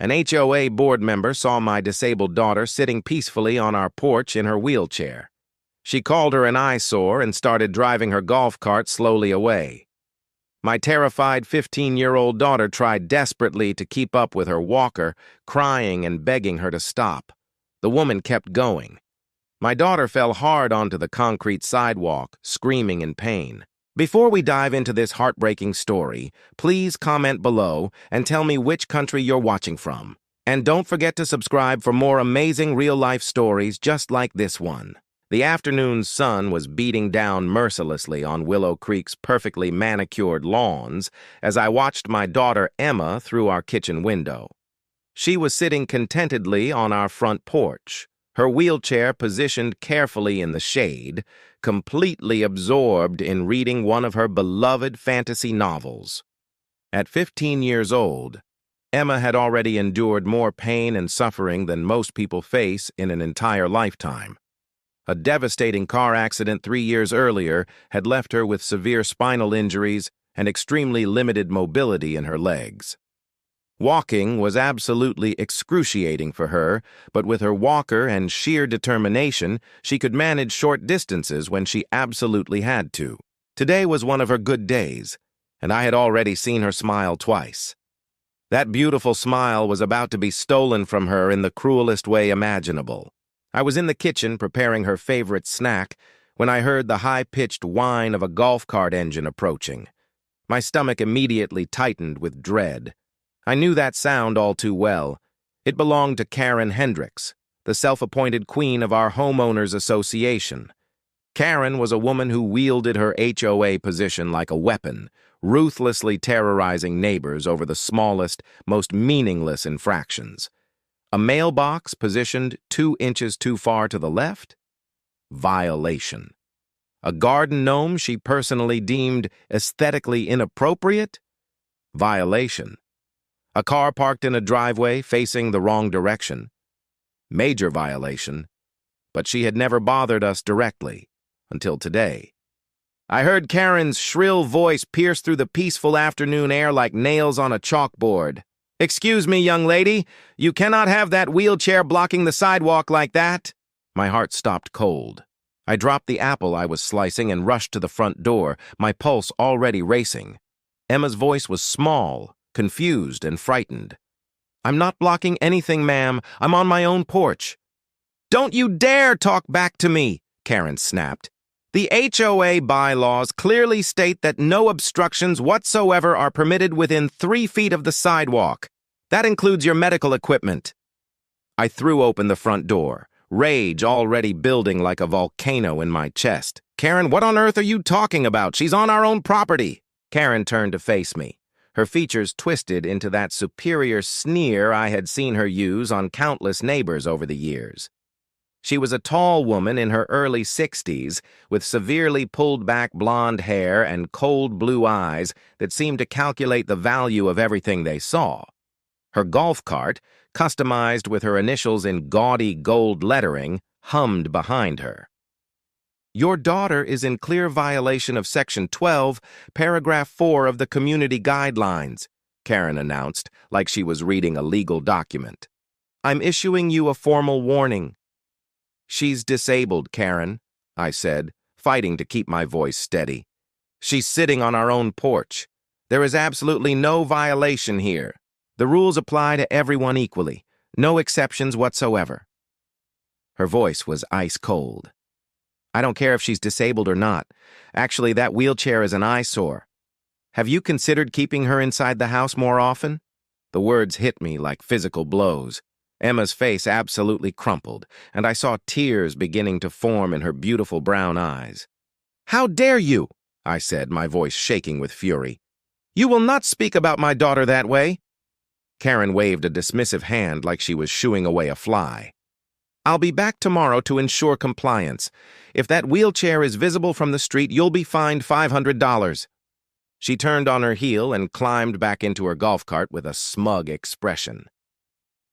An HOA board member saw my disabled daughter sitting peacefully on our porch in her wheelchair. She called her an eyesore and started driving her golf cart slowly away. My terrified 15-year-old daughter tried desperately to keep up with her walker, crying and begging her to stop. The woman kept going. My daughter fell hard onto the concrete sidewalk, screaming in pain. Before we dive into this heartbreaking story, please comment below and tell me which country you're watching from. And don't forget to subscribe for more amazing real-life stories just like this one. The afternoon sun was beating down mercilessly on Willow Creek's perfectly manicured lawns as I watched my daughter Emma through our kitchen window. She was sitting contentedly on our front porch, her wheelchair positioned carefully in the shade, completely absorbed in reading one of her beloved fantasy novels. At 15 years old, Emma had already endured more pain and suffering than most people face in an entire lifetime. A devastating car accident 3 years earlier had left her with severe spinal injuries and extremely limited mobility in her legs. Walking was absolutely excruciating for her, but with her walker and sheer determination, she could manage short distances when she absolutely had to. Today was one of her good days, and I had already seen her smile twice. That beautiful smile was about to be stolen from her in the cruelest way imaginable. I was in the kitchen preparing her favorite snack when I heard the high-pitched whine of a golf cart engine approaching. My stomach immediately tightened with dread. I knew that sound all too well. It belonged to Karen Hendricks, the self-appointed queen of our homeowners association. Karen was a woman who wielded her HOA position like a weapon, ruthlessly terrorizing neighbors over the smallest, most meaningless infractions. A mailbox positioned 2 inches too far to the left? Violation. A garden gnome she personally deemed aesthetically inappropriate? Violation. A car parked in a driveway facing the wrong direction? Major violation. But she had never bothered us directly, until today. I heard Karen's shrill voice pierce through the peaceful afternoon air like nails on a chalkboard. "Excuse me, young lady, you cannot have that wheelchair blocking the sidewalk like that." My heart stopped cold. I dropped the apple I was slicing and rushed to the front door, my pulse already racing. Emma's voice was small, confused, and frightened. "I'm not blocking anything, ma'am. I'm on my own porch." "Don't you dare talk back to me," Karen snapped. "The HOA bylaws clearly state that no obstructions whatsoever are permitted within 3 feet of the sidewalk. That includes your medical equipment." I threw open the front door, rage already building like a volcano in my chest. "Karen, what on earth are you talking about? She's on our own property." Karen turned to face me, her features twisted into that superior sneer I had seen her use on countless neighbors over the years. She was a tall woman in her early 60s, with severely pulled-back blonde hair and cold blue eyes that seemed to calculate the value of everything they saw. Her golf cart, customized with her initials in gaudy gold lettering, hummed behind her. "Your daughter is in clear violation of Section 12, Paragraph 4 of the Community Guidelines," Karen announced, like she was reading a legal document. "I'm issuing you a formal warning." "She's disabled, Karen," I said, fighting to keep my voice steady. "She's sitting on our own porch. There is absolutely no violation here. The rules apply to everyone equally, no exceptions whatsoever." Her voice was ice cold. "I don't care if she's disabled or not. Actually, that wheelchair is an eyesore. Have you considered keeping her inside the house more often?" The words hit me like physical blows. Emma's face absolutely crumpled, and I saw tears beginning to form in her beautiful brown eyes. "How dare you?" I said, my voice shaking with fury. "You will not speak about my daughter that way." Karen waved a dismissive hand like she was shooing away a fly. "I'll be back tomorrow to ensure compliance. If that wheelchair is visible from the street, you'll be fined $500. She turned on her heel and climbed back into her golf cart with a smug expression.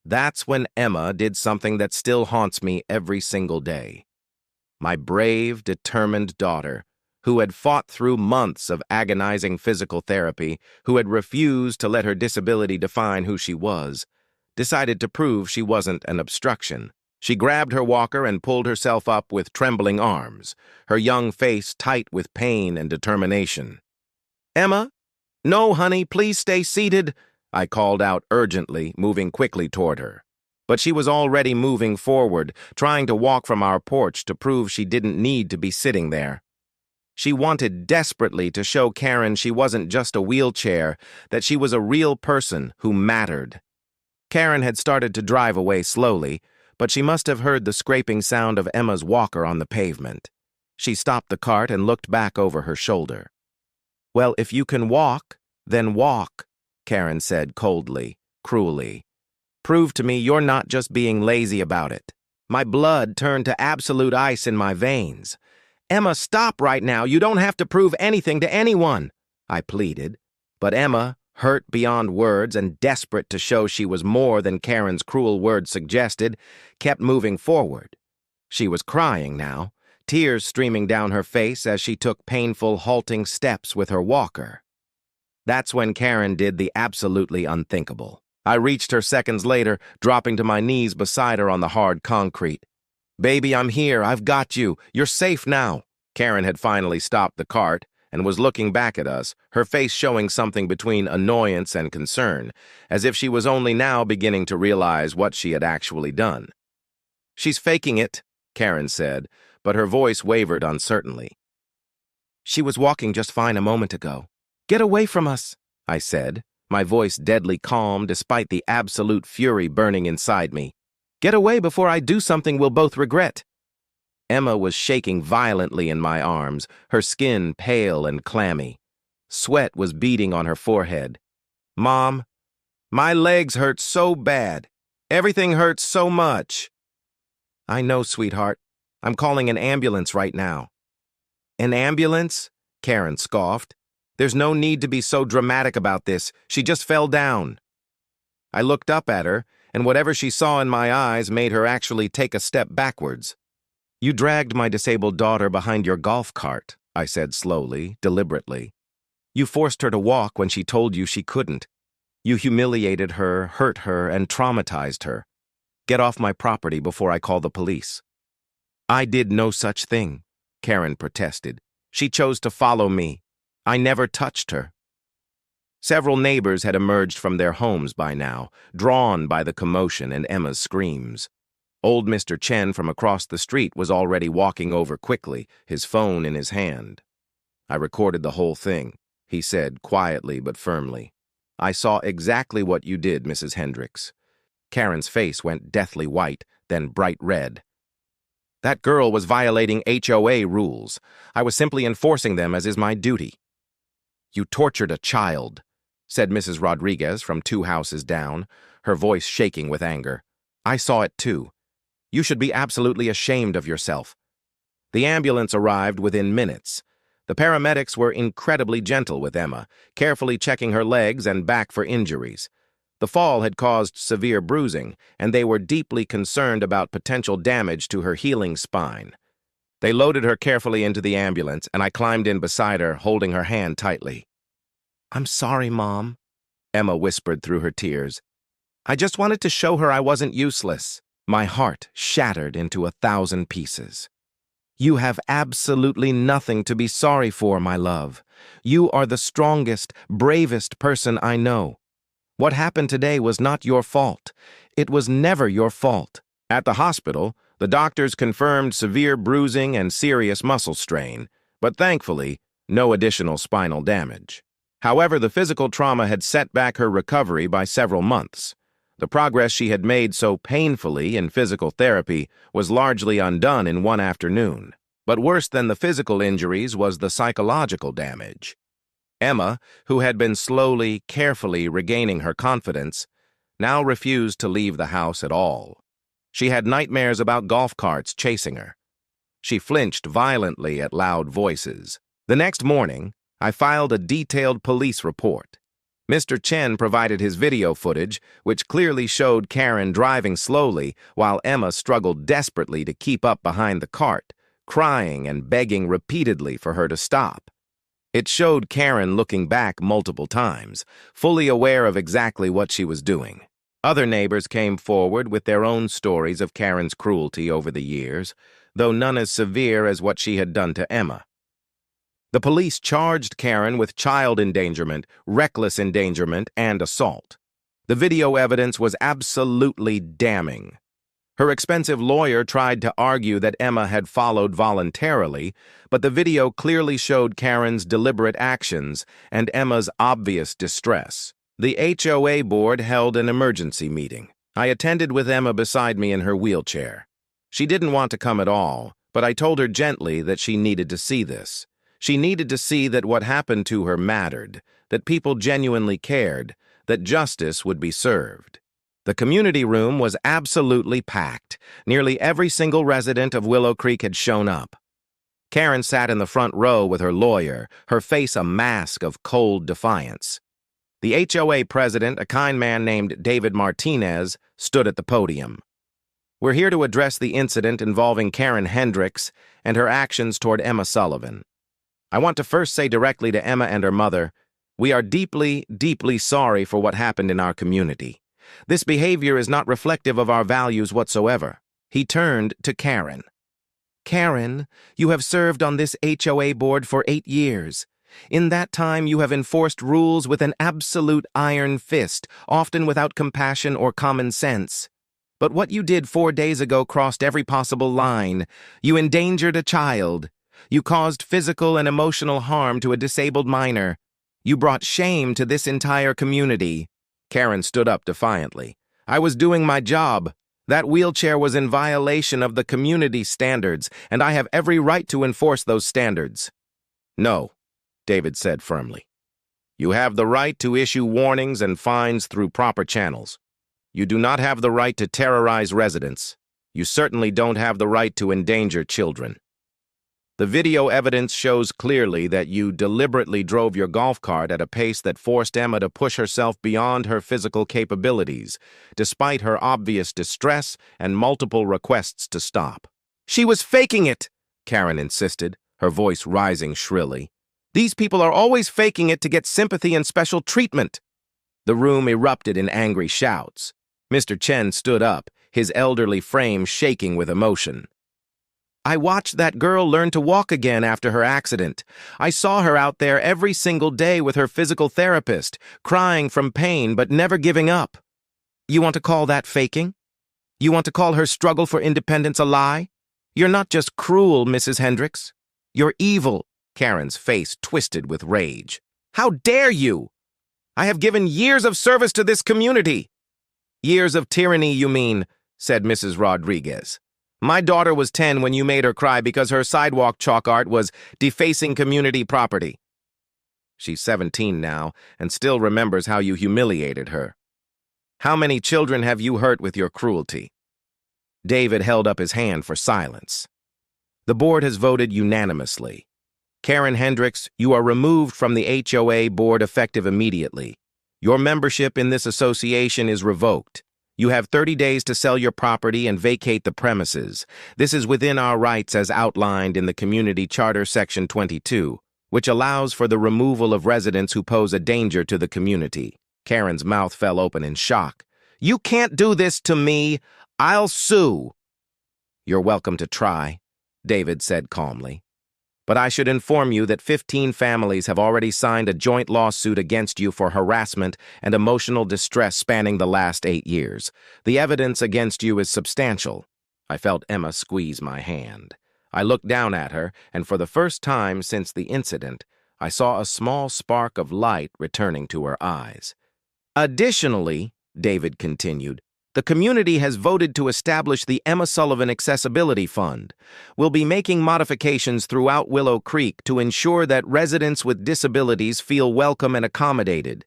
That's when Emma did something that still haunts me every single day. My brave, determined daughter, who had fought through months of agonizing physical therapy, who had refused to let her disability define who she was, decided to prove she wasn't an obstruction. She grabbed her walker and pulled herself up with trembling arms, her young face tight with pain and determination. "Emma? No, honey, please stay seated," I called out urgently, moving quickly toward her. But she was already moving forward, trying to walk from our porch to prove she didn't need to be sitting there. She wanted desperately to show Karen she wasn't just a wheelchair, that she was a real person who mattered. Karen had started to drive away slowly, but she must have heard the scraping sound of Emma's walker on the pavement. She stopped the cart and looked back over her shoulder. "Well, if you can walk, then walk," Karen said coldly, cruelly. "Prove to me you're not just being lazy about it." My blood turned to absolute ice in my veins. "Emma, stop right now. You don't have to prove anything to anyone," I pleaded. But Emma, hurt beyond words and desperate to show she was more than Karen's cruel words suggested, kept moving forward. She was crying now, tears streaming down her face as she took painful, halting steps with her walker. That's when Karen did the absolutely unthinkable. I reached her seconds later, dropping to my knees beside her on the hard concrete. "Baby, I'm here. I've got you. You're safe now." Karen had finally stopped the cart and was looking back at us, her face showing something between annoyance and concern, as if she was only now beginning to realize what she had actually done. "She's faking it," Karen said, but her voice wavered uncertainly. "She was walking just fine a moment ago." "Get away from us," I said, my voice deadly calm despite the absolute fury burning inside me. "Get away before I do something we'll both regret." Emma was shaking violently in my arms, her skin pale and clammy. Sweat was beading on her forehead. "Mom, my legs hurt so bad. Everything hurts so much." "I know, sweetheart. I'm calling an ambulance right now." "An ambulance?" Karen scoffed. "There's no need to be so dramatic about this. She just fell down." I looked up at her, and whatever she saw in my eyes made her actually take a step backwards. "You dragged my disabled daughter behind your golf cart," I said slowly, deliberately. "You forced her to walk when she told you she couldn't. You humiliated her, hurt her, and traumatized her. Get off my property before I call the police." "I did no such thing," Karen protested. "She chose to follow me. I never touched her." Several neighbors had emerged from their homes by now, drawn by the commotion and Emma's screams. Old Mr. Chen from across the street was already walking over quickly, his phone in his hand. "I recorded the whole thing," he said quietly but firmly. "I saw exactly what you did, Mrs. Hendricks." Karen's face went deathly white, then bright red. "That girl was violating HOA rules. I was simply enforcing them as is my duty." "You tortured a child," said Mrs. Rodriguez from 2 houses down, her voice shaking with anger. "I saw it too. You should be absolutely ashamed of yourself." The ambulance arrived within minutes. The paramedics were incredibly gentle with Emma, carefully checking her legs and back for injuries. The fall had caused severe bruising, and they were deeply concerned about potential damage to her healing spine. They loaded her carefully into the ambulance, and I climbed in beside her, holding her hand tightly. "I'm sorry, Mom," Emma whispered through her tears. "I just wanted to show her I wasn't useless." My heart shattered into 1,000 pieces. "You have absolutely nothing to be sorry for, my love. You are the strongest, bravest person I know. What happened today was not your fault. It was never your fault." At the hospital, the doctors confirmed severe bruising and serious muscle strain, but thankfully, no additional spinal damage. However, the physical trauma had set back her recovery by several months. The progress she had made so painfully in physical therapy was largely undone in one afternoon. But worse than the physical injuries was the psychological damage. Emma, who had been slowly, carefully regaining her confidence, now refused to leave the house at all. She had nightmares about golf carts chasing her. She flinched violently at loud voices. The next morning, I filed a detailed police report. Mr. Chen provided his video footage, which clearly showed Karen driving slowly while Emma struggled desperately to keep up behind the cart, crying and begging repeatedly for her to stop. It showed Karen looking back multiple times, fully aware of exactly what she was doing. Other neighbors came forward with their own stories of Karen's cruelty over the years, though none as severe as what she had done to Emma. The police charged Karen with child endangerment, reckless endangerment, and assault. The video evidence was absolutely damning. Her expensive lawyer tried to argue that Emma had followed voluntarily, but the video clearly showed Karen's deliberate actions and Emma's obvious distress. The HOA board held an emergency meeting. I attended with Emma beside me in her wheelchair. She didn't want to come at all, but I told her gently that she needed to see this. She needed to see that what happened to her mattered, that people genuinely cared, that justice would be served. The community room was absolutely packed. Nearly every single resident of Willow Creek had shown up. Karen sat in the front row with her lawyer, her face a mask of cold defiance. The HOA president, a kind man named David Martinez, stood at the podium. "We're here to address the incident involving Karen Hendricks and her actions toward Emma Sullivan. I want to first say directly to Emma and her mother, we are deeply, deeply sorry for what happened in our community. This behavior is not reflective of our values whatsoever." He turned to Karen. "Karen, you have served on this HOA board for 8 years. In that time, you have enforced rules with an absolute iron fist, often without compassion or common sense. But what you did 4 days ago crossed every possible line. You endangered a child. You caused physical and emotional harm to a disabled minor. You brought shame to this entire community." Karen stood up defiantly. "I was doing my job. That wheelchair was in violation of the community standards, and I have every right to enforce those standards." "No," David said firmly. "You have the right to issue warnings and fines through proper channels. You do not have the right to terrorize residents. You certainly don't have the right to endanger children. The video evidence shows clearly that you deliberately drove your golf cart at a pace that forced Emma to push herself beyond her physical capabilities, despite her obvious distress and multiple requests to stop." "She was faking it," Karen insisted, her voice rising shrilly. "These people are always faking it to get sympathy and special treatment." The room erupted in angry shouts. Mr. Chen stood up, his elderly frame shaking with emotion. "I watched that girl learn to walk again after her accident. I saw her out there every single day with her physical therapist, crying from pain but never giving up. You want to call that faking? You want to call her struggle for independence a lie? You're not just cruel, Mrs. Hendricks. You're evil." Karen's face twisted with rage. "How dare you? I have given years of service to this community." "Years of tyranny, you mean," said Mrs. Rodriguez. "My daughter was 10 when you made her cry because her sidewalk chalk art was defacing community property. She's 17 now and still remembers how you humiliated her. How many children have you hurt with your cruelty?" David held up his hand for silence. "The board has voted unanimously. Karen Hendricks, you are removed from the HOA board effective immediately. Your membership in this association is revoked. You have 30 days to sell your property and vacate the premises. This is within our rights as outlined in the Community Charter Section 22, which allows for the removal of residents who pose a danger to the community." Karen's mouth fell open in shock. "You can't do this to me. I'll sue." "You're welcome to try," David said calmly. "But I should inform you that 15 families have already signed a joint lawsuit against you for harassment and emotional distress spanning the last 8 years. The evidence against you is substantial." I felt Emma squeeze my hand. I looked down at her, and for the first time since the incident, I saw a small spark of light returning to her eyes. "Additionally," David continued, "the community has voted to establish the Emma Sullivan Accessibility Fund. We'll be making modifications throughout Willow Creek to ensure that residents with disabilities feel welcome and accommodated.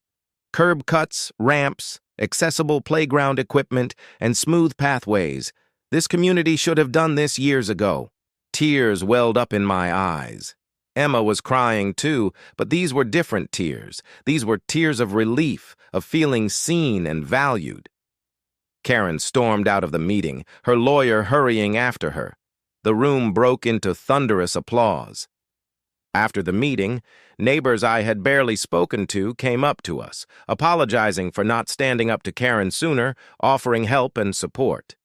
Curb cuts, ramps, accessible playground equipment, and smooth pathways. This community should have done this years ago." Tears welled up in my eyes. Emma was crying too, but these were different tears. These were tears of relief, of feeling seen and valued. Karen stormed out of the meeting, her lawyer hurrying after her. The room broke into thunderous applause. After the meeting, neighbors I had barely spoken to came up to us, apologizing for not standing up to Karen sooner, offering help and support.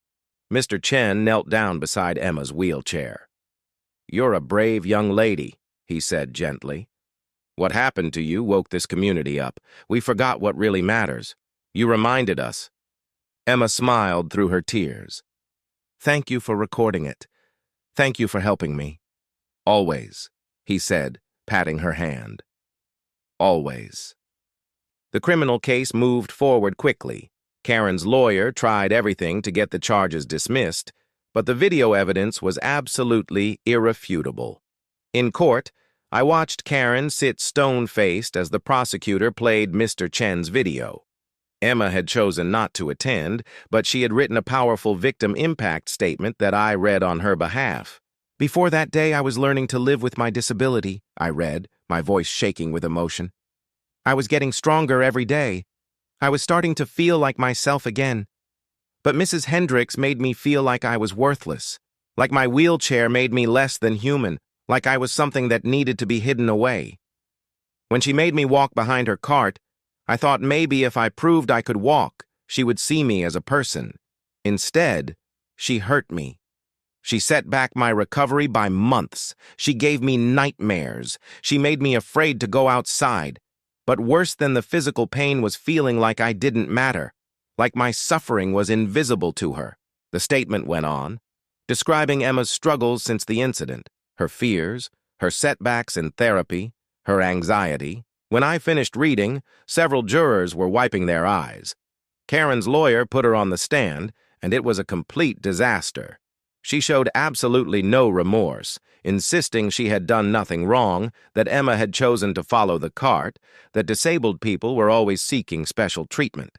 Mr. Chen knelt down beside Emma's wheelchair. "You're a brave young lady," he said gently. "What happened to you woke this community up. We forgot what really matters. You reminded us." Emma smiled through her tears. "Thank you for recording it. Thank you for helping me." "Always," he said, patting her hand. "Always." The criminal case moved forward quickly. Karen's lawyer tried everything to get the charges dismissed, but the video evidence was absolutely irrefutable. In court, I watched Karen sit stone-faced as the prosecutor played Mr. Chen's video. Emma had chosen not to attend, but she had written a powerful victim impact statement that I read on her behalf. "Before that day, I was learning to live with my disability," I read, my voice shaking with emotion. "I was getting stronger every day. I was starting to feel like myself again. But Mrs. Hendricks made me feel like I was worthless, like my wheelchair made me less than human, like I was something that needed to be hidden away. When she made me walk behind her cart, I thought maybe if I proved I could walk, she would see me as a person. Instead, she hurt me. She set back my recovery by months. She gave me nightmares. She made me afraid to go outside. But worse than the physical pain was feeling like I didn't matter, like my suffering was invisible to her." The statement went on, describing Emma's struggles since the incident, her fears, her setbacks in therapy, her anxiety. When I finished reading, several jurors were wiping their eyes. Karen's lawyer put her on the stand, and it was a complete disaster. She showed absolutely no remorse, insisting she had done nothing wrong, that Emma had chosen to follow the cart, that disabled people were always seeking special treatment.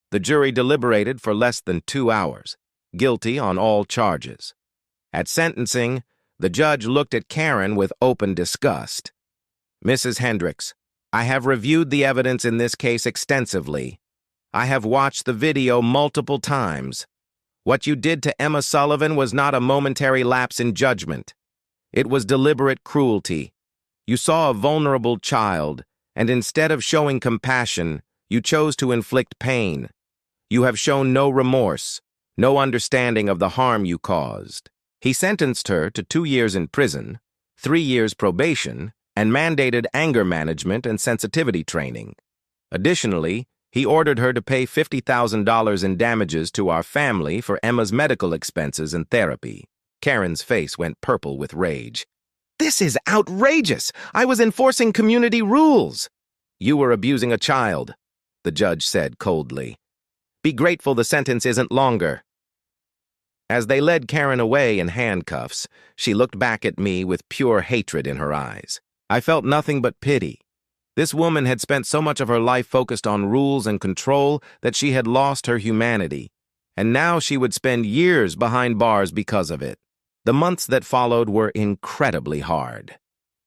The jury deliberated for less than 2 hours, guilty on all charges. At sentencing, the judge looked at Karen with open disgust. "Mrs. Hendricks, I have reviewed the evidence in this case extensively. I have watched the video multiple times. What you did to Emma Sullivan was not a momentary lapse in judgment. It was deliberate cruelty. You saw a vulnerable child, and instead of showing compassion, you chose to inflict pain. You have shown no remorse, no understanding of the harm you caused." He sentenced her to 2 years in prison, 3 years probation, and mandated anger management and sensitivity training. Additionally, he ordered her to pay $50,000 in damages to our family for Emma's medical expenses and therapy. Karen's face went purple with rage. "This is outrageous! I was enforcing community rules!" "You were abusing a child," the judge said coldly. "Be grateful the sentence isn't longer." As they led Karen away in handcuffs, she looked back at me with pure hatred in her eyes. I felt nothing but pity. This woman had spent so much of her life focused on rules and control that she had lost her humanity, and now she would spend years behind bars because of it. The months that followed were incredibly hard.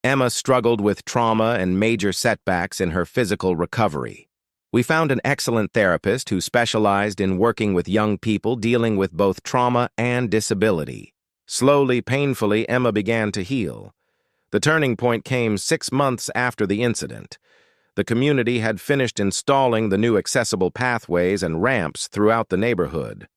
Emma struggled with trauma and major setbacks in her physical recovery. We found an excellent therapist who specialized in working with young people dealing with both trauma and disability. Slowly, painfully, Emma began to heal. The turning point came 6 months after the incident. The community had finished installing the new accessible pathways and ramps throughout the neighborhood.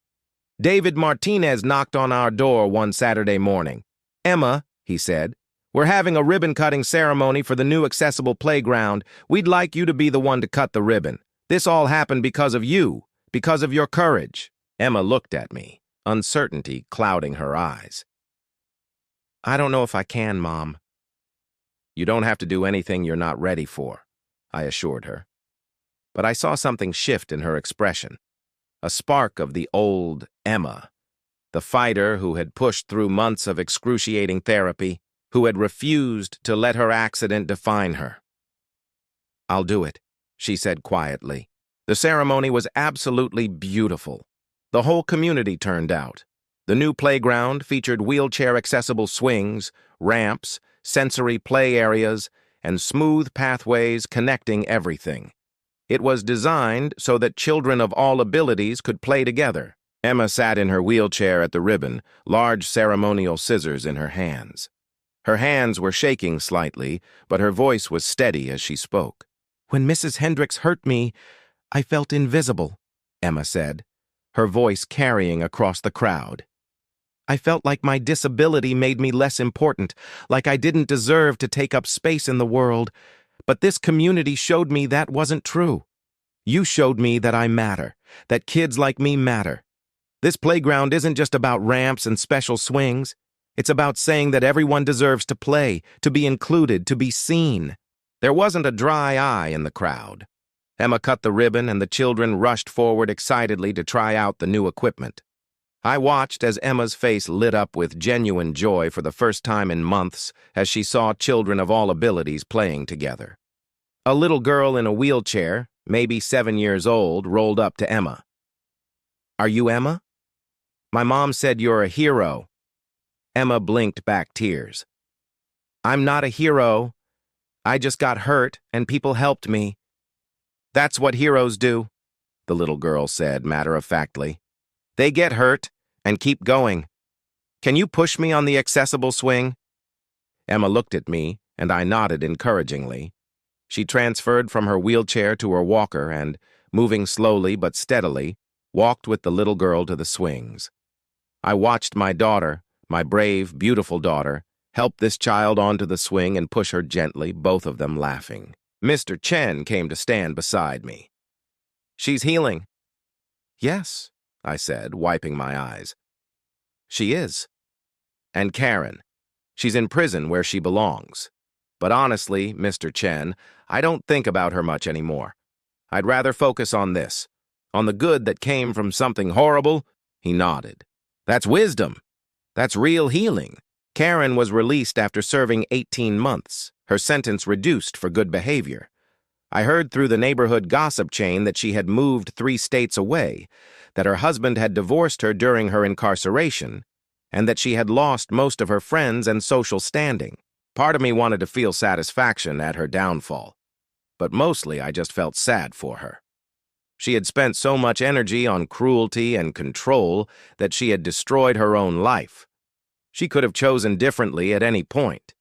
David Martinez knocked on our door one Saturday morning. "Emma," he said, "we're having a ribbon-cutting ceremony for the new accessible playground. We'd like you to be the one to cut the ribbon. This all happened because of you, because of your courage." Emma looked at me, uncertainty clouding her eyes. "I don't know if I can, Mom." "You don't have to do anything you're not ready for," I assured her. But I saw something shift in her expression. A spark of the old Emma, the fighter who had pushed through months of excruciating therapy, who had refused to let her accident define her. "I'll do it," she said quietly. The ceremony was absolutely beautiful. The whole community turned out. The new playground featured wheelchair-accessible swings, ramps, sensory play areas, and smooth pathways connecting everything. It was designed so that children of all abilities could play together. Emma sat in her wheelchair at the ribbon, large ceremonial scissors in her hands. Her hands were shaking slightly, but her voice was steady as she spoke. "When Mrs. Hendricks hurt me, I felt invisible," Emma said, her voice carrying across the crowd. "I felt like my disability made me less important, like I didn't deserve to take up space in the world. But this community showed me that wasn't true. You showed me that I matter, that kids like me matter. This playground isn't just about ramps and special swings. It's about saying that everyone deserves to play, to be included, to be seen." There wasn't a dry eye in the crowd. Emma cut the ribbon and the children rushed forward excitedly to try out the new equipment. I watched as Emma's face lit up with genuine joy for the first time in months as she saw children of all abilities playing together. A little girl in a wheelchair, maybe 7 years old, rolled up to Emma. "Are you Emma? My mom said you're a hero." Emma blinked back tears. "I'm not a hero. I just got hurt and people helped me." "That's what heroes do," the little girl said matter-of-factly. "They get hurt and keep going. Can you push me on the accessible swing?" Emma looked at me, and I nodded encouragingly. She transferred from her wheelchair to her walker and, moving slowly but steadily, walked with the little girl to the swings. I watched my daughter, my brave, beautiful daughter, help this child onto the swing and push her gently, both of them laughing. Mr. Chen came to stand beside me. "She's healing." "Yes," I said, wiping my eyes. "She is. And Karen. She's in prison where she belongs. But honestly, Mr. Chen, I don't think about her much anymore. I'd rather focus on this, on the good that came from something horrible." He nodded. "That's wisdom. That's real healing." Karen was released after serving 18 months, her sentence reduced for good behavior. I heard through the neighborhood gossip chain that she had moved 3 states away, that her husband had divorced her during her incarceration, and that she had lost most of her friends and social standing. Part of me wanted to feel satisfaction at her downfall, but mostly I just felt sad for her. She had spent so much energy on cruelty and control that she had destroyed her own life. She could have chosen differently at any point.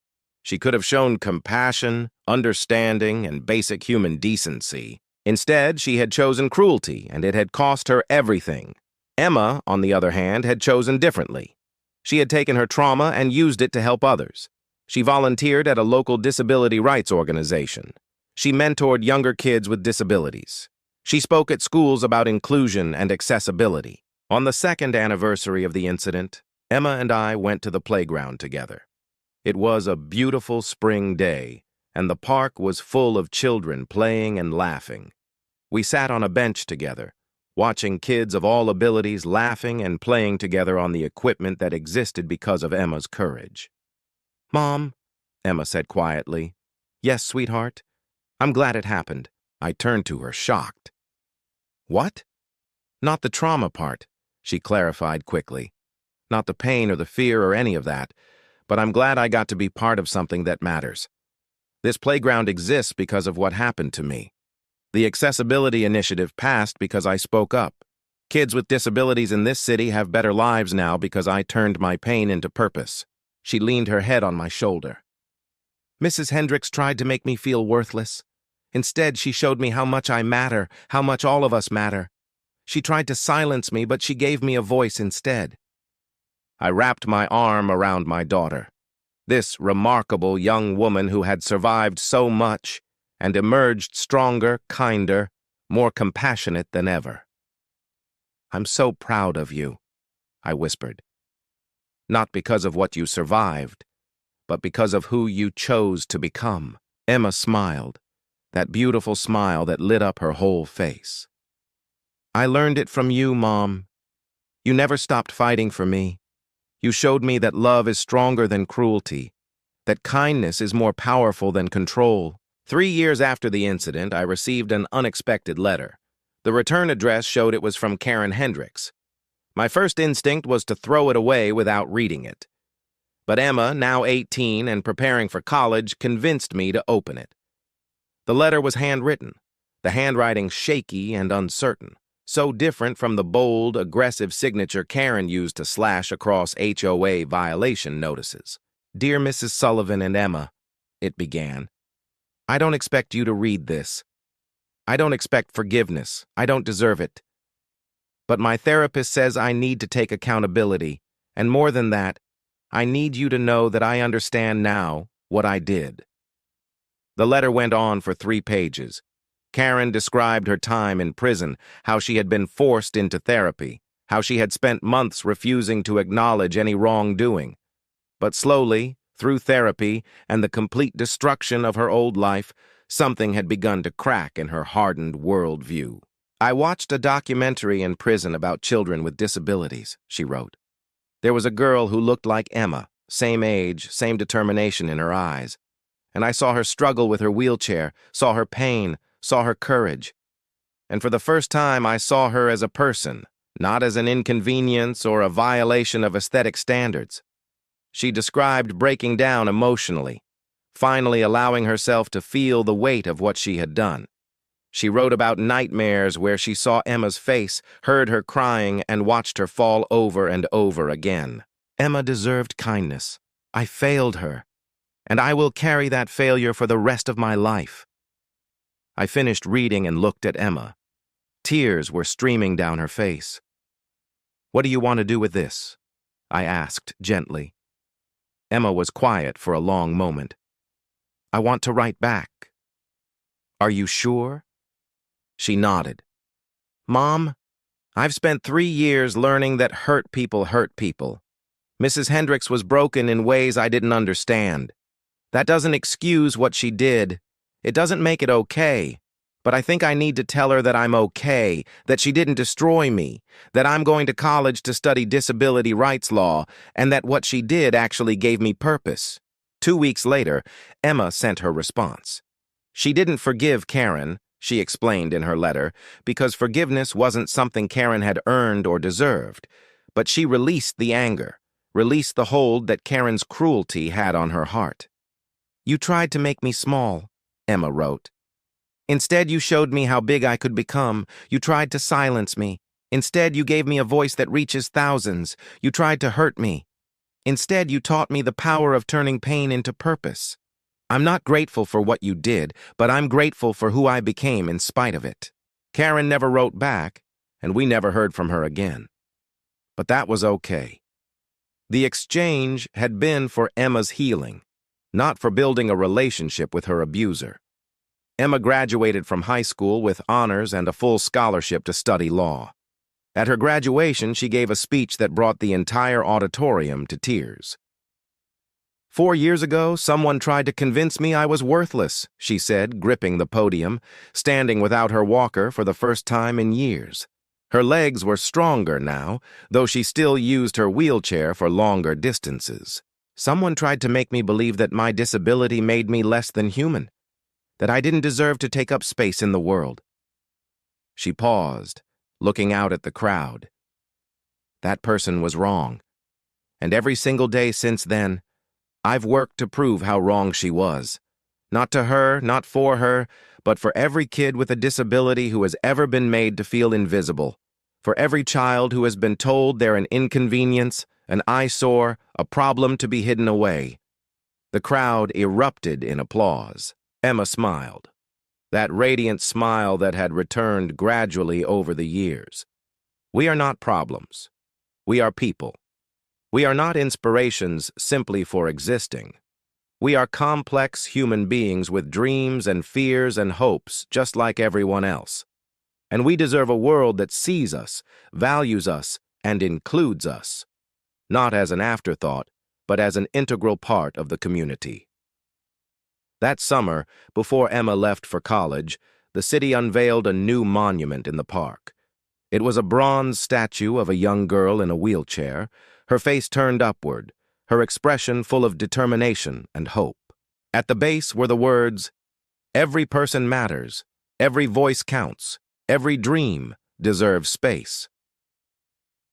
She could have shown compassion, understanding, and basic human decency. Instead, she had chosen cruelty, and it had cost her everything. Emma, on the other hand, had chosen differently. She had taken her trauma and used it to help others. She volunteered at a local disability rights organization. She mentored younger kids with disabilities. She spoke at schools about inclusion and accessibility. On the 2nd anniversary of the incident, Emma and I went to the playground together. It was a beautiful spring day, and the park was full of children playing and laughing. We sat on a bench together, watching kids of all abilities laughing and playing together on the equipment that existed because of Emma's courage. "Mom," Emma said quietly. "Yes, sweetheart. I'm glad it happened." I turned to her, shocked. "What?" "Not the trauma part," she clarified quickly. "Not the pain or the fear or any of that. But I'm glad I got to be part of something that matters. This playground exists because of what happened to me. The Accessibility Initiative passed because I spoke up. Kids with disabilities in this city have better lives now because I turned my pain into purpose." She leaned her head on my shoulder. "Mrs. Hendricks tried to make me feel worthless. Instead, she showed me how much I matter, how much all of us matter. She tried to silence me, but she gave me a voice instead." I wrapped my arm around my daughter, this remarkable young woman who had survived so much and emerged stronger, kinder, more compassionate than ever. "I'm so proud of you," I whispered. "Not because of what you survived, but because of who you chose to become." Emma smiled, that beautiful smile that lit up her whole face. "I learned it from you, Mom. You never stopped fighting for me. You showed me that love is stronger than cruelty, that kindness is more powerful than control." 3 years after the incident, I received an unexpected letter. The return address showed it was from Karen Hendricks. My first instinct was to throw it away without reading it. But Emma, now 18 and preparing for college, convinced me to open it. The letter was handwritten, the handwriting shaky and uncertain, so different from the bold, aggressive signature Karen used to slash across HOA violation notices. Dear Mrs. Sullivan and Emma, it began. I don't expect you to read this. I don't expect forgiveness. I don't deserve it. But my therapist says I need to take accountability, and more than that, I need you to know that I understand now what I did. The letter went on for 3 pages. Karen described her time in prison, how she had been forced into therapy, how she had spent months refusing to acknowledge any wrongdoing. But slowly, through therapy and the complete destruction of her old life, something had begun to crack in her hardened worldview. I watched a documentary in prison about children with disabilities, she wrote. There was a girl who looked like Emma, same age, same determination in her eyes. And I saw her struggle with her wheelchair, saw her pain, saw her courage. And for the first time, I saw her as a person, not as an inconvenience or a violation of aesthetic standards. She described breaking down emotionally, finally allowing herself to feel the weight of what she had done. She wrote about nightmares where she saw Emma's face, heard her crying, and watched her fall over and over again. Emma deserved kindness. I failed her, and I will carry that failure for the rest of my life. I finished reading and looked at Emma. Tears were streaming down her face. What do you want to do with this? I asked gently. Emma was quiet for a long moment. I want to write back. Are you sure? She nodded. Mom, I've spent 3 years learning that hurt people hurt people. Mrs. Hendricks was broken in ways I didn't understand. That doesn't excuse what she did. It doesn't make it okay. But I think I need to tell her that I'm okay, that she didn't destroy me, that I'm going to college to study disability rights law, and that what she did actually gave me purpose. 2 weeks later, Emma sent her response. She didn't forgive Karen, she explained in her letter, because forgiveness wasn't something Karen had earned or deserved. But she released the anger, released the hold that Karen's cruelty had on her heart. You tried to make me small, Emma wrote. Instead, you showed me how big I could become. You tried to silence me. Instead, you gave me a voice that reaches thousands. You tried to hurt me. Instead, you taught me the power of turning pain into purpose. I'm not grateful for what you did, but I'm grateful for who I became in spite of it. Karen never wrote back, and we never heard from her again. But that was okay. The exchange had been for Emma's healing, not for building a relationship with her abuser. Emma graduated from high school with honors and a full scholarship to study law. At her graduation, she gave a speech that brought the entire auditorium to tears. 4 years ago, someone tried to convince me I was worthless, she said, gripping the podium, standing without her walker for the first time in years. Her legs were stronger now, though she still used her wheelchair for longer distances. Someone tried to make me believe that my disability made me less than human, that I didn't deserve to take up space in the world. She paused, looking out at the crowd. That person was wrong, and every single day since then, I've worked to prove how wrong she was. Not to her, not for her, but for every kid with a disability who has ever been made to feel invisible, for every child who has been told they're an inconvenience, an eyesore, a problem to be hidden away. The crowd erupted in applause. Emma smiled. That radiant smile that had returned gradually over the years. We are not problems. We are people. We are not inspirations simply for existing. We are complex human beings with dreams and fears and hopes just like everyone else. And we deserve a world that sees us, values us, and includes us. Not as an afterthought, but as an integral part of the community. That summer, before Emma left for college, the city unveiled a new monument in the park. It was a bronze statue of a young girl in a wheelchair, her face turned upward, her expression full of determination and hope. At the base were the words, "Every person matters, every voice counts, every dream deserves space."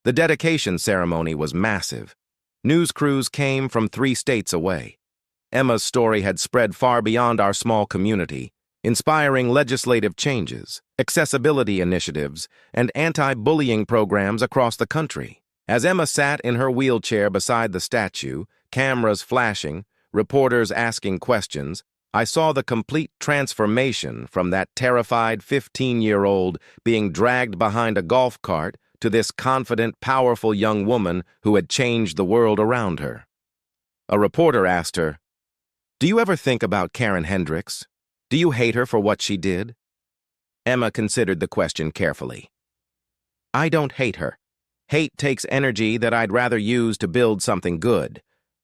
The dedication ceremony was massive. News crews came from 3 states away. Emma's story had spread far beyond our small community, inspiring legislative changes, accessibility initiatives, and anti-bullying programs across the country. As Emma sat in her wheelchair beside the statue, cameras flashing, reporters asking questions, I saw the complete transformation from that terrified 15-year-old being dragged behind a golf cart to this confident, powerful young woman who had changed the world around her. A reporter asked her, "Do you ever think about Karen Hendricks? Do you hate her for what she did?" Emma considered the question carefully. "I don't hate her. Hate takes energy that I'd rather use to build something good.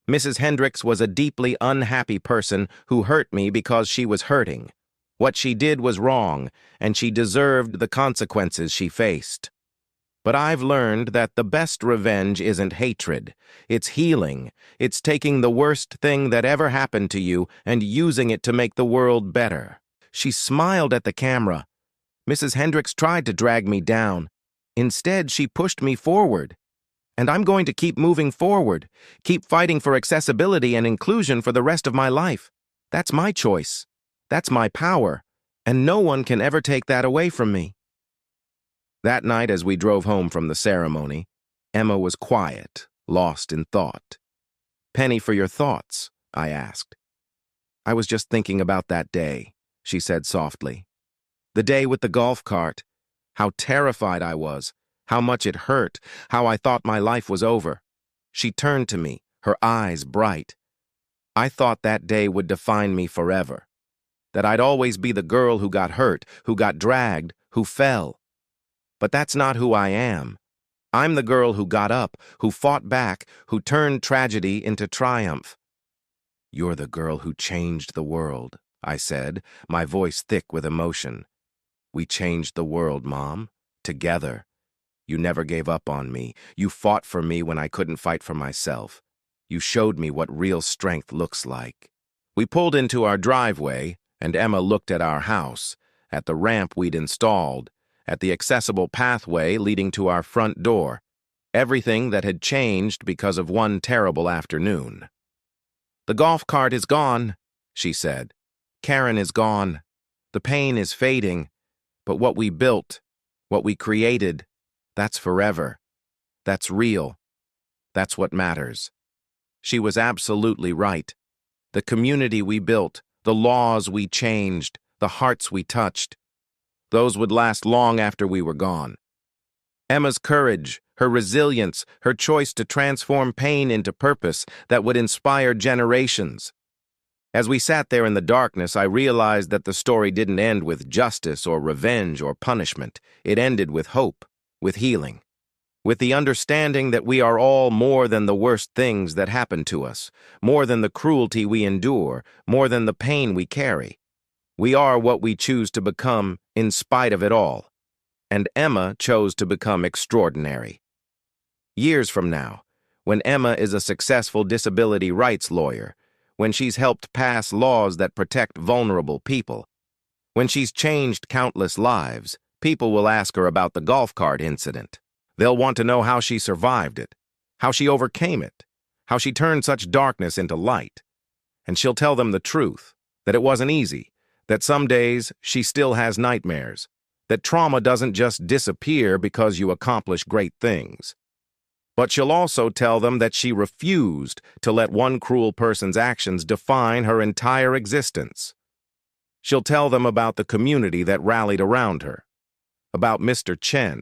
Mrs. Hendricks was a deeply unhappy person who hurt me because she was hurting. What she did was wrong, and she deserved the consequences she faced. But I've learned that the best revenge isn't hatred. It's healing. It's taking the worst thing that ever happened to you and using it to make the world better." She smiled at the camera. "Mrs. Hendricks tried to drag me down. Instead, she pushed me forward. And I'm going to keep moving forward, keep fighting for accessibility and inclusion for the rest of my life. That's my choice. That's my power. And no one can ever take that away from me." That night, as we drove home from the ceremony, Emma was quiet, lost in thought. "Penny, for your thoughts," I asked. "I was just thinking about that day," she said softly. "The day with the golf cart. How terrified I was. How much it hurt, how I thought my life was over." She turned to me, her eyes bright. "I thought that day would define me forever. That I'd always be the girl who got hurt, who got dragged, who fell. But that's not who I am. I'm the girl who got up, who fought back, who turned tragedy into triumph." "You're the girl who changed the world," I said, my voice thick with emotion. "We changed the world, Mom, together. You never gave up on me. You fought for me when I couldn't fight for myself. You showed me what real strength looks like." We pulled into our driveway, and Emma looked at our house, at the ramp we'd installed, at the accessible pathway leading to our front door, everything that had changed because of one terrible afternoon. "The golf cart is gone," she said. "Karen is gone. The pain is fading. But what we built, what we created, that's forever. That's real. That's what matters." She was absolutely right. The community we built, the laws we changed, the hearts we touched, those would last long after we were gone. Emma's courage, her resilience, her choice to transform pain into purpose that would inspire generations. As we sat there in the darkness, I realized that the story didn't end with justice or revenge or punishment. It ended with hope, with healing, with the understanding that we are all more than the worst things that happen to us, more than the cruelty we endure, more than the pain we carry. We are what we choose to become in spite of it all. And Emma chose to become extraordinary. Years from now, when Emma is a successful disability rights lawyer, when she's helped pass laws that protect vulnerable people, when she's changed countless lives, people will ask her about the golf cart incident. They'll want to know how she survived it, how she overcame it, how she turned such darkness into light. And she'll tell them the truth, that it wasn't easy, that some days she still has nightmares, that trauma doesn't just disappear because you accomplish great things. But she'll also tell them that she refused to let one cruel person's actions define her entire existence. She'll tell them about the community that rallied around her, about Mr. Chen,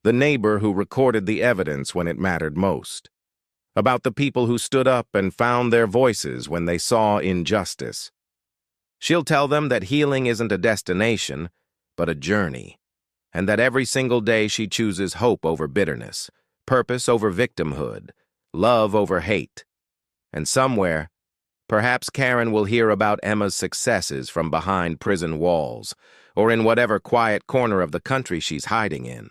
the neighbor who recorded the evidence when it mattered most, about the people who stood up and found their voices when they saw injustice. She'll tell them that healing isn't a destination, but a journey, and that every single day she chooses hope over bitterness, purpose over victimhood, love over hate. And somewhere, perhaps Karen will hear about Emma's successes from behind prison walls, or in whatever quiet corner of the country she's hiding in.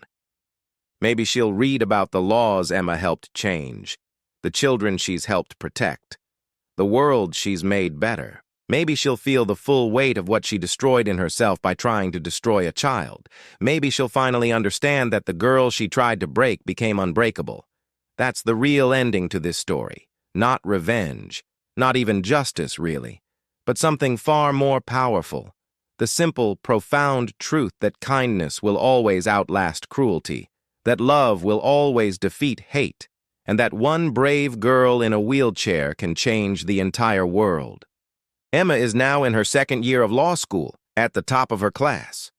Maybe she'll read about the laws Emma helped change, the children she's helped protect, the world she's made better. Maybe she'll feel the full weight of what she destroyed in herself by trying to destroy a child. Maybe she'll finally understand that the girl she tried to break became unbreakable. That's the real ending to this story. Not revenge, not even justice, really, but something far more powerful. The simple, profound truth that kindness will always outlast cruelty, that love will always defeat hate, and that one brave girl in a wheelchair can change the entire world. Emma is now in her second year of law school, at the top of her class.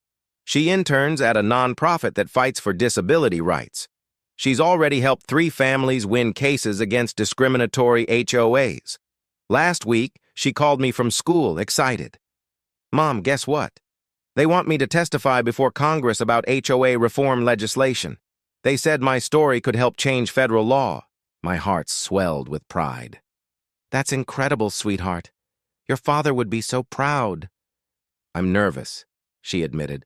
She interns at a nonprofit that fights for disability rights. She's already helped 3 families win cases against discriminatory HOAs. Last week, she called me from school, excited. "Mom, guess what? They want me to testify before Congress about HOA reform legislation. They said my story could help change federal law." My heart swelled with pride. "That's incredible, sweetheart. Your father would be so proud." "I'm nervous," she admitted,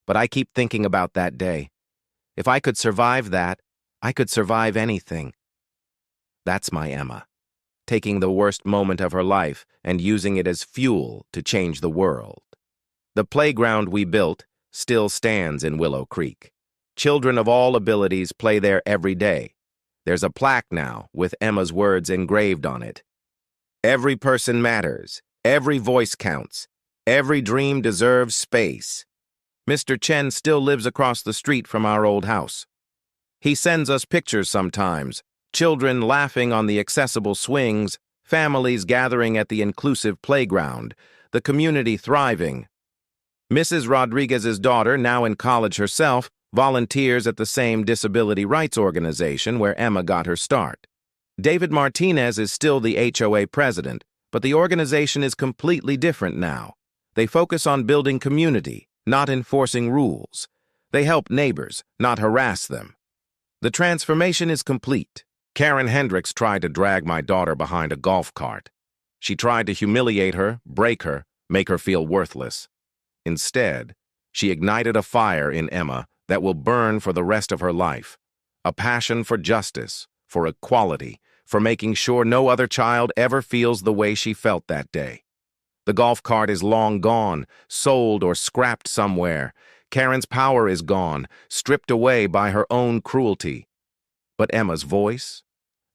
"but I keep thinking about that day. If I could survive that, I could survive anything." That's my Emma, taking the worst moment of her life and using it as fuel to change the world. The playground we built still stands in Willow Creek. Children of all abilities play there every day. There's a plaque now with Emma's words engraved on it. "Every person matters. Every voice counts. Every dream deserves space." Mr. Chen still lives across the street from our old house. He sends us pictures sometimes, children laughing on the accessible swings, families gathering at the inclusive playground, the community thriving. Mrs. Rodriguez's daughter, now in college herself, volunteers at the same disability rights organization where Emma got her start. David Martinez is still the HOA president, but the organization is completely different now. They focus on building community, not enforcing rules. They help neighbors, not harass them. The transformation is complete. Karen Hendricks tried to drag my daughter behind a golf cart. She tried to humiliate her, break her, make her feel worthless. Instead, she ignited a fire in Emma that will burn for the rest of her life. A passion for justice, for equality, for making sure no other child ever feels the way she felt that day. The golf cart is long gone, sold or scrapped somewhere. Karen's power is gone, stripped away by her own cruelty. But Emma's voice?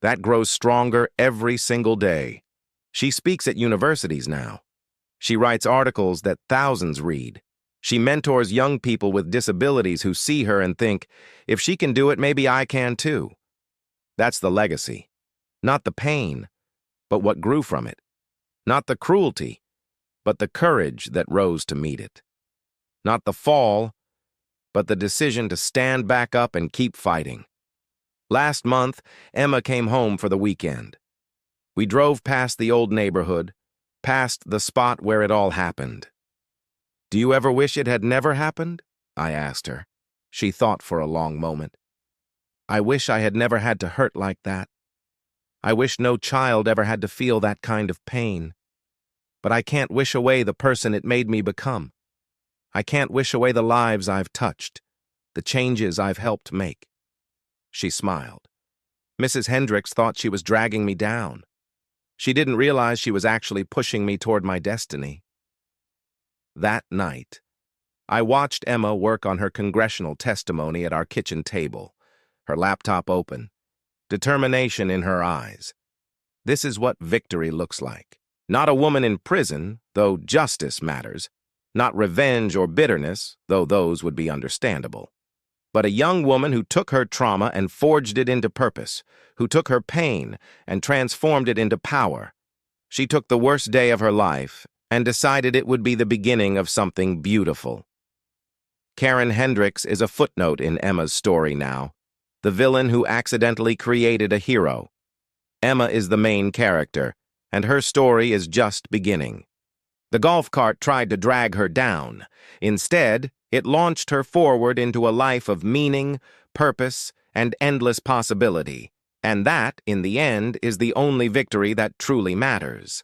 That grows stronger every single day. She speaks at universities now. She writes articles that thousands read. She mentors young people with disabilities who see her and think, if she can do it, maybe I can too. That's the legacy. Not the pain, but what grew from it. Not the cruelty, but the courage that rose to meet it. Not the fall, but the decision to stand back up and keep fighting. Last month, Emma came home for the weekend. We drove past the old neighborhood, past the spot where it all happened. "Do you ever wish it had never happened?" I asked her. She thought for a long moment. "I wish I had never had to hurt like that. I wish no child ever had to feel that kind of pain. But I can't wish away the person it made me become. I can't wish away the lives I've touched, the changes I've helped make." She smiled. Mrs. Hendricks thought she was dragging me down. She didn't realize she was actually pushing me toward my destiny. That night, I watched Emma work on her congressional testimony at our kitchen table, her laptop open, determination in her eyes. This is what victory looks like. Not a woman in prison, though justice matters. Not revenge or bitterness, though those would be understandable. But a young woman who took her trauma and forged it into purpose, who took her pain and transformed it into power. She took the worst day of her life and decided it would be the beginning of something beautiful. Karen Hendricks is a footnote in Emma's story now, the villain who accidentally created a hero. Emma is the main character, and her story is just beginning. The golf cart tried to drag her down. Instead, it launched her forward into a life of meaning, purpose, and endless possibility. And that, in the end, is the only victory that truly matters.